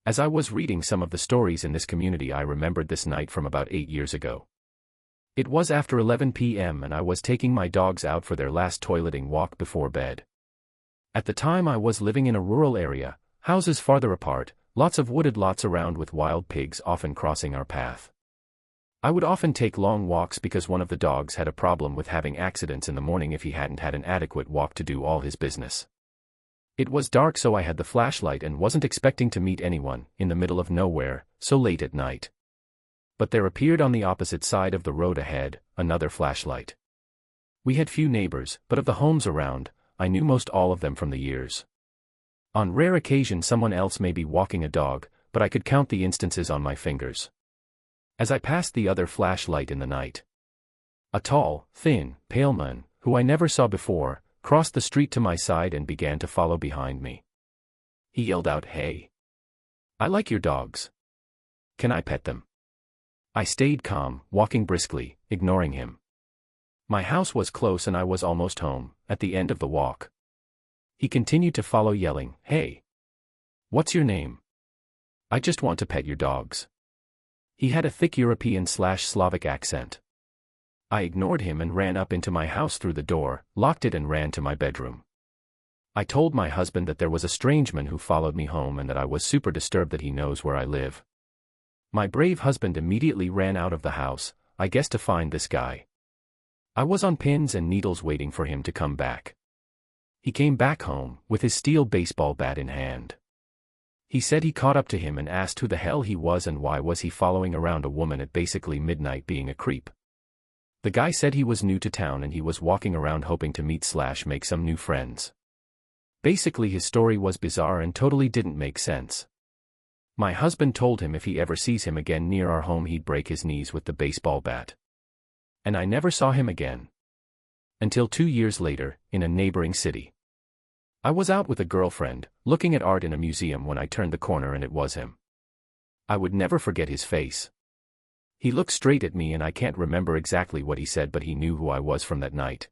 As I was reading some of the stories in this community, I remembered this night from about 8 years ago. It was after 11 p.m. and I was taking my dogs out for their last toileting walk before bed. At the time I was living in a rural area, houses farther apart, lots of wooded lots around with wild pigs often crossing our path. I would often take long walks because one of the dogs had a problem with having accidents in the morning if he hadn't had an adequate walk to do all his business. It was dark, so I had the flashlight and wasn't expecting to meet anyone in the middle of nowhere, so late at night. But there appeared on the opposite side of the road ahead, another flashlight. We had few neighbors, but of the homes around, I knew most all of them from the years. On rare occasion someone else may be walking a dog, but I could count the instances on my fingers. As I passed the other flashlight in the night, a tall, thin, pale man, who I never saw before, crossed the street to my side and began to follow behind me. He yelled out, "Hey! I like your dogs. Can I pet them?" I stayed calm, walking briskly, ignoring him. My house was close and I was almost home, at the end of the walk. He continued to follow, yelling, "Hey! What's your name? I just want to pet your dogs." He had a thick European/Slavic accent. I ignored him and ran up into my house through the door, locked it and ran to my bedroom. I told my husband that there was a strange man who followed me home and that I was super disturbed that he knows where I live. My brave husband immediately ran out of the house, I guess to find this guy. I was on pins and needles waiting for him to come back. He came back home, with his steel baseball bat in hand. He said he caught up to him and asked who the hell he was and why was he following around a woman at basically midnight being a creep. The guy said he was new to town and he was walking around hoping to meet/make some new friends. Basically his story was bizarre and totally didn't make sense. My husband told him if he ever sees him again near our home he'd break his knees with the baseball bat. And I never saw him again. Until 2 years later, in a neighboring city. I was out with a girlfriend, looking at art in a museum when I turned the corner and it was him. I would never forget his face. He looked straight at me and I can't remember exactly what he said, but he knew who I was from that night.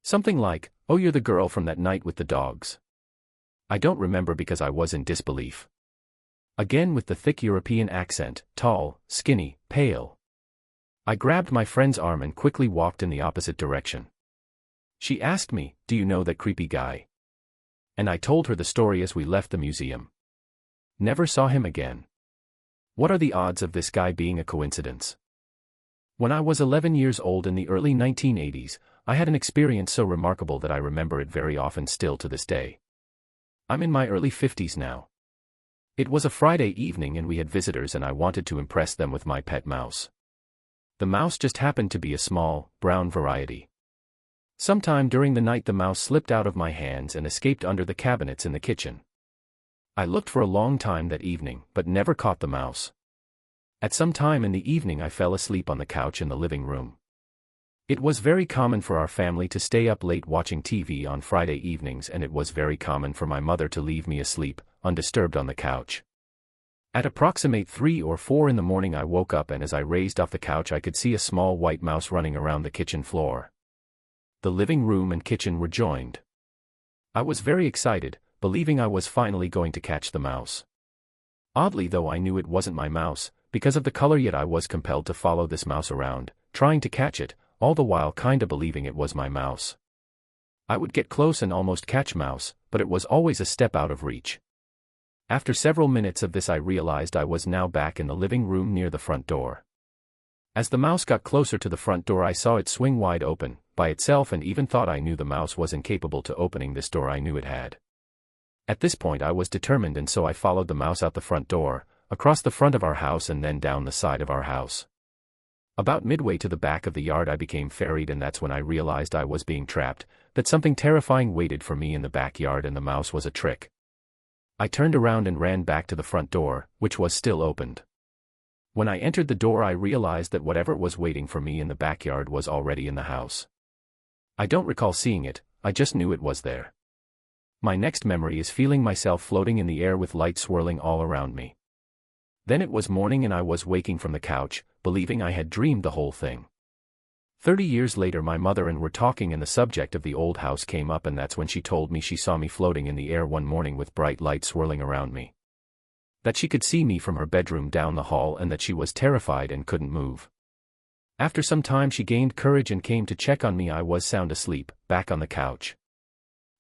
Something like, "Oh, you're the girl from that night with the dogs." I don't remember because I was in disbelief. Again with the thick European accent, tall, skinny, pale. I grabbed my friend's arm and quickly walked in the opposite direction. She asked me, "Do you know that creepy guy?" And I told her the story as we left the museum. Never saw him again. What are the odds of this guy being a coincidence? When I was 11 years old in the early 1980s, I had an experience so remarkable that I remember it very often still to this day. I'm in my early 50s now. It was a Friday evening and we had visitors and I wanted to impress them with my pet mouse. The mouse just happened to be a small, brown variety. Sometime during the night the mouse slipped out of my hands and escaped under the cabinets in the kitchen. I looked for a long time that evening, but never caught the mouse. At some time in the evening I fell asleep on the couch in the living room. It was very common for our family to stay up late watching TV on Friday evenings, and it was very common for my mother to leave me asleep, undisturbed on the couch. At approximate 3 or 4 in the morning I woke up and as I raised off the couch I could see a small white mouse running around the kitchen floor. The living room and kitchen were joined. I was very excited, believing I was finally going to catch the mouse. Oddly though I knew it wasn't my mouse, because of the color, yet I was compelled to follow this mouse around, trying to catch it, all the while kinda believing it was my mouse. I would get close and almost catch mouse, but it was always a step out of reach. After several minutes of this I realized I was now back in the living room near the front door. As the mouse got closer to the front door I saw it swing wide open, by itself, and even thought I knew the mouse was incapable to opening this door I knew it had. At this point I was determined and so I followed the mouse out the front door, across the front of our house and then down the side of our house. About midway to the back of the yard I became ferried, and that's when I realized I was being trapped, that something terrifying waited for me in the backyard and the mouse was a trick. I turned around and ran back to the front door, which was still opened. When I entered the door I realized that whatever was waiting for me in the backyard was already in the house. I don't recall seeing it, I just knew it was there. My next memory is feeling myself floating in the air with light swirling all around me. Then it was morning and I was waking from the couch, believing I had dreamed the whole thing. 30 years later my mother and were talking and the subject of the old house came up, and that's when she told me she saw me floating in the air one morning with bright light swirling around me. That she could see me from her bedroom down the hall and that she was terrified and couldn't move. After some time she gained courage and came to check on me. I was sound asleep, back on the couch.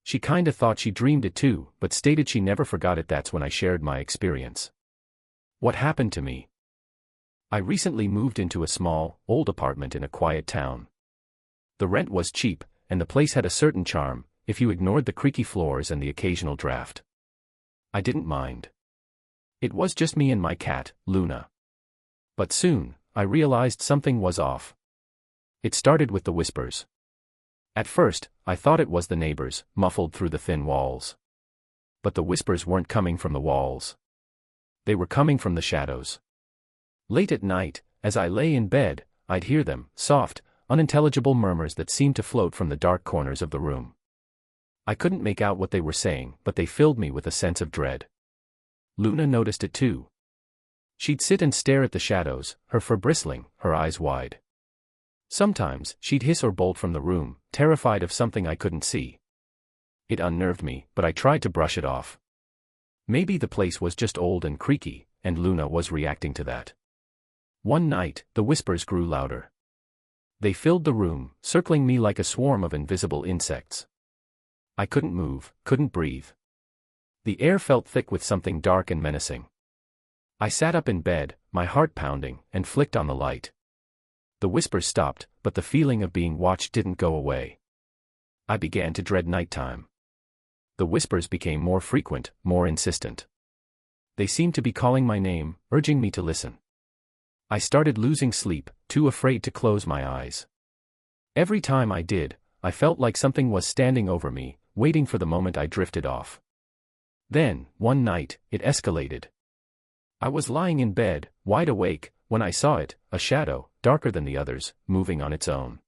She kinda thought she dreamed it too, but stated she never forgot it. That's when I shared my experience. What happened to me? I recently moved into a small, old apartment in a quiet town. The rent was cheap, and the place had a certain charm, if you ignored the creaky floors and the occasional draft. I didn't mind. It was just me and my cat, Luna. But soon, I realized something was off. It started with the whispers. At first, I thought it was the neighbors, muffled through the thin walls. But the whispers weren't coming from the walls. They were coming from the shadows. Late at night, as I lay in bed, I'd hear them, soft, unintelligible murmurs that seemed to float from the dark corners of the room. I couldn't make out what they were saying, but they filled me with a sense of dread. Luna noticed it too. She'd sit and stare at the shadows, her fur bristling, her eyes wide. Sometimes, she'd hiss or bolt from the room, terrified of something I couldn't see. It unnerved me, but I tried to brush it off. Maybe the place was just old and creaky, and Luna was reacting to that. One night, the whispers grew louder. They filled the room, circling me like a swarm of invisible insects. I couldn't move, couldn't breathe. The air felt thick with something dark and menacing. I sat up in bed, my heart pounding, and flicked on the light. The whispers stopped, but the feeling of being watched didn't go away. I began to dread nighttime. The whispers became more frequent, more insistent. They seemed to be calling my name, urging me to listen. I started losing sleep, too afraid to close my eyes. Every time I did, I felt like something was standing over me, waiting for the moment I drifted off. Then, one night, it escalated. I was lying in bed, wide awake, when I saw it, a shadow, darker than the others, moving on its own.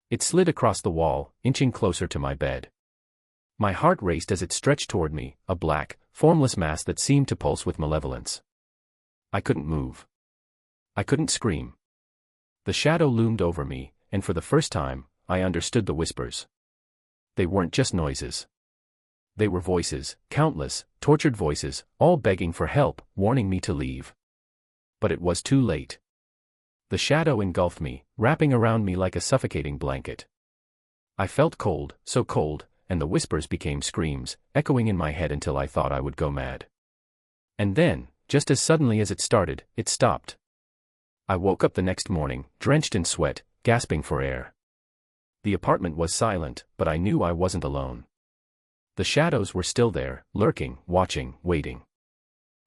It slid across the wall, inching closer to my bed. My heart raced as it stretched toward me, a black, formless mass that seemed to pulse with malevolence. I couldn't move. I couldn't scream. The shadow loomed over me, and for the first time, I understood the whispers. They weren't just noises. They were voices, countless, tortured voices, all begging for help, warning me to leave. But it was too late. The shadow engulfed me, wrapping around me like a suffocating blanket. I felt cold, so cold, and the whispers became screams, echoing in my head until I thought I would go mad. And then, just as suddenly as it started, it stopped. I woke up the next morning, drenched in sweat, gasping for air. The apartment was silent, but I knew I wasn't alone. The shadows were still there, lurking, watching, waiting.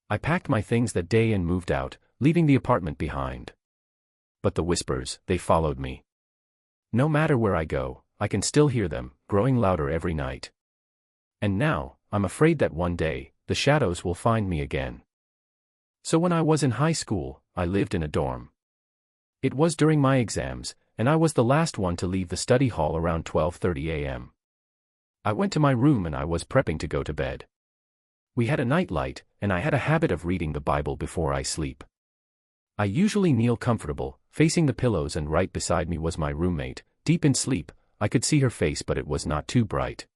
I packed my things that day and moved out, leaving the apartment behind. But the whispers, they followed me. No matter where I go, I can still hear them, growing louder every night. And now, I'm afraid that one day, the shadows will find me again. So when I was in high school, I lived in a dorm. It was during my exams, and I was the last one to leave the study hall around 12:30 a.m. I went to my room and I was prepping to go to bed. We had a night light, and I had a habit of reading the Bible before I sleep. I usually kneel comfortable, facing the pillows, and right beside me was my roommate. Deep in sleep, I could see her face, but it was not too bright.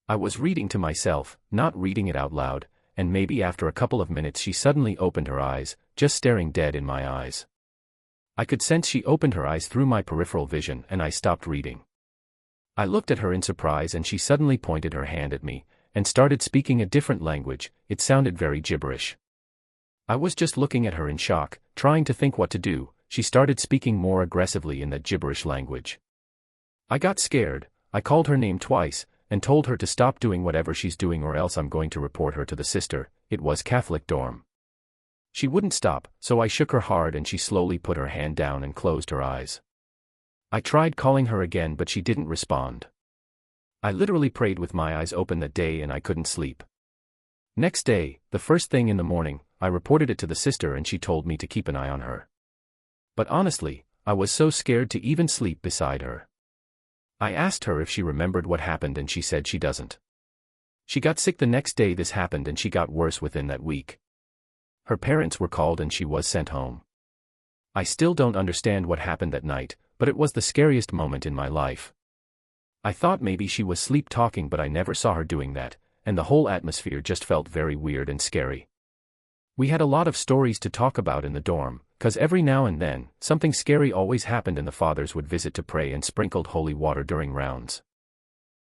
I was reading to myself, not reading it out loud, and maybe after a couple of minutes she suddenly opened her eyes, just staring dead in my eyes. I could sense she opened her eyes through my peripheral vision, and I stopped reading. I looked at her in surprise, and she suddenly pointed her hand at me, and started speaking a different language. It sounded very gibberish. I was just looking at her in shock, trying to think what to do. She started speaking more aggressively in that gibberish language. I got scared. I called her name twice, and told her to stop doing whatever she's doing or else I'm going to report her to the sister. It was Catholic dorm. She wouldn't stop, so I shook her hard and she slowly put her hand down and closed her eyes. I tried calling her again, but she didn't respond. I literally prayed with my eyes open that day, and I couldn't sleep. Next day, the first thing in the morning, I reported it to the sister and she told me to keep an eye on her. But honestly, I was so scared to even sleep beside her. I asked her if she remembered what happened and she said she doesn't. She got sick the next day this happened and she got worse within that week. Her parents were called and she was sent home. I still don't understand what happened that night, but it was the scariest moment in my life. I thought maybe she was sleep talking, but I never saw her doing that, and the whole atmosphere just felt very weird and scary. We had a lot of stories to talk about in the dorm, 'cause every now and then, something scary always happened and the fathers would visit to pray and sprinkled holy water during rounds.